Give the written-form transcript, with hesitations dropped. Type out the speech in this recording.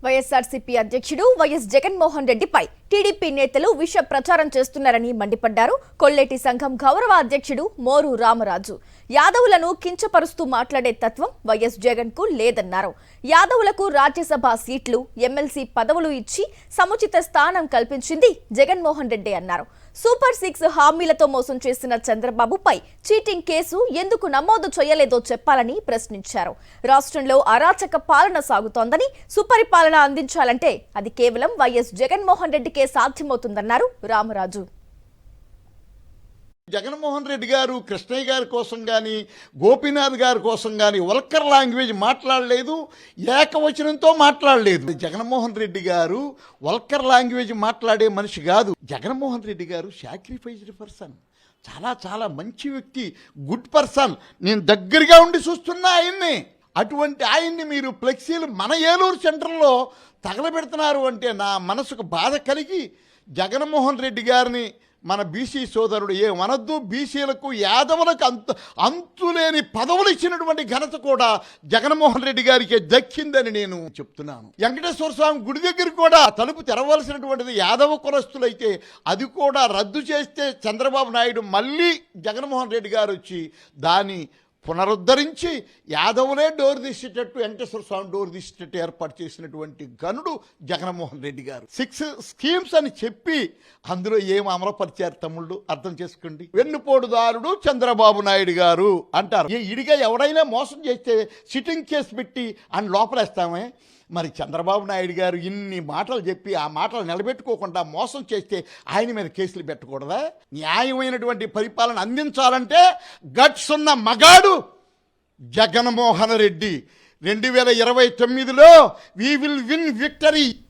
వైఎస్ఆర్సీపీ అధ్యక్షుడు వైఎస్ జగన్మోహన్ రెడ్డిపై టీడీపీ నేతలు విష ప్రచారం చేస్తున్నారని మండిపడ్డారు. కొల్లేటి సంఘం గౌరవ అధ్యక్షుడు మోరు రామరాజు యాదవులను కించపరుస్తూ మాట్లాడే తత్వం వైఎస్ జగన్ కు లేదన్నారు. యాదవులకు రాజ్యసభ సీట్లు, ఎమ్మెల్సీ పదవులు ఇచ్చి సముచిత స్థానం కల్పించింది జగన్మోహన్ రెడ్డి అన్నారు. సూపర్ 6 హామీలతో మోసం చేసిన చంద్రబాబుపై చీటింగ్ కేసు ఎందుకు నమోదు చేయలేదో చెప్పాలని ప్రశ్నించారు. రాష్ట్రంలో అరాచక పాలన సాగుతోందని, సుపరిపాలన అందించాలంటే అది కేవలం వైఎస్ జగన్మోహన్ రెడ్డికే సాధ్యమవుతుందన్నారు రామరాజు. జగన్మోహన్ రెడ్డి గారు కృష్ణయ్య గారి కోసం కానీ, గోపీనాథ్ గారి కోసం కానీ వల్కర్ లాంగ్వేజ్ మాట్లాడలేదు, ఏకవచనంతో మాట్లాడలేదు. జగన్మోహన్ రెడ్డి గారు వల్కర్ లాంగ్వేజ్ మాట్లాడే మనిషి కాదు. జగన్మోహన్ రెడ్డి గారు సాక్రిఫైస్డ్ పర్సన్, చాలా చాలా మంచి వ్యక్తి, గుడ్ పర్సన్. నేను దగ్గరగా ఉండి చూస్తున్నా ఆయన్ని. అటువంటి ఆయన్ని మీరు ఫ్లెక్సీలు మన ఏలూరు సెంటర్లో తగలబెడుతున్నారు అంటే నా మనసుకు బాధ కలిగి జగన్మోహన్ రెడ్డి గారిని మన బీసీ సోదరుడు ఏమనొద్దు, బీసీలకు యాదవులకు అంతులేని పదవులు ఇచ్చినటువంటి ఘనత కూడా జగన్మోహన్ రెడ్డి గారికి దక్కిందని నేను చెప్తున్నాను. వెంకటేశ్వర స్వామి గుడి దగ్గర కూడా తలుపు తెరవలసినటువంటిది యాదవ కులస్తులైతే అది కూడా రద్దు చేస్తే చంద్రబాబు నాయుడు మళ్ళీ జగన్మోహన్ రెడ్డి గారు వచ్చి దాన్ని పునరుద్ధరించి యాదవులే డోర్ తీసేటట్టు, వెంకటేశ్వర స్వామి డోర్ తీసేటట్టు ఏర్పాటు చేసినటువంటి గనుడు జగన్మోహన్ రెడ్డి గారు. 6 స్కీమ్స్ అని చెప్పి అందులో ఏం అమలుపరిచారు తమ్ముళ్ళు అర్థం చేసుకోండి. వెన్నుపోటుదారుడు చంద్రబాబు నాయుడు గారు అంటారు. ఇడిగా ఎవరైనా మోసం చేస్తే సిట్టింగ్ కేసు పెట్టి అని లోపలేస్తామే. మరి చంద్రబాబు నాయుడు గారు ఇన్ని మాటలు చెప్పి ఆ మాటలు నిలబెట్టుకోకుండా మోసం చేస్తే ఆయన మీద కేసులు పెట్టకూడదా? న్యాయమైనటువంటి పరిపాలన అందించాలంటే గట్స్ ఉన్న మగాడు జగన్మోహన్ రెడ్డి. 2029లో వీ విల్ విన్ విక్టరీ.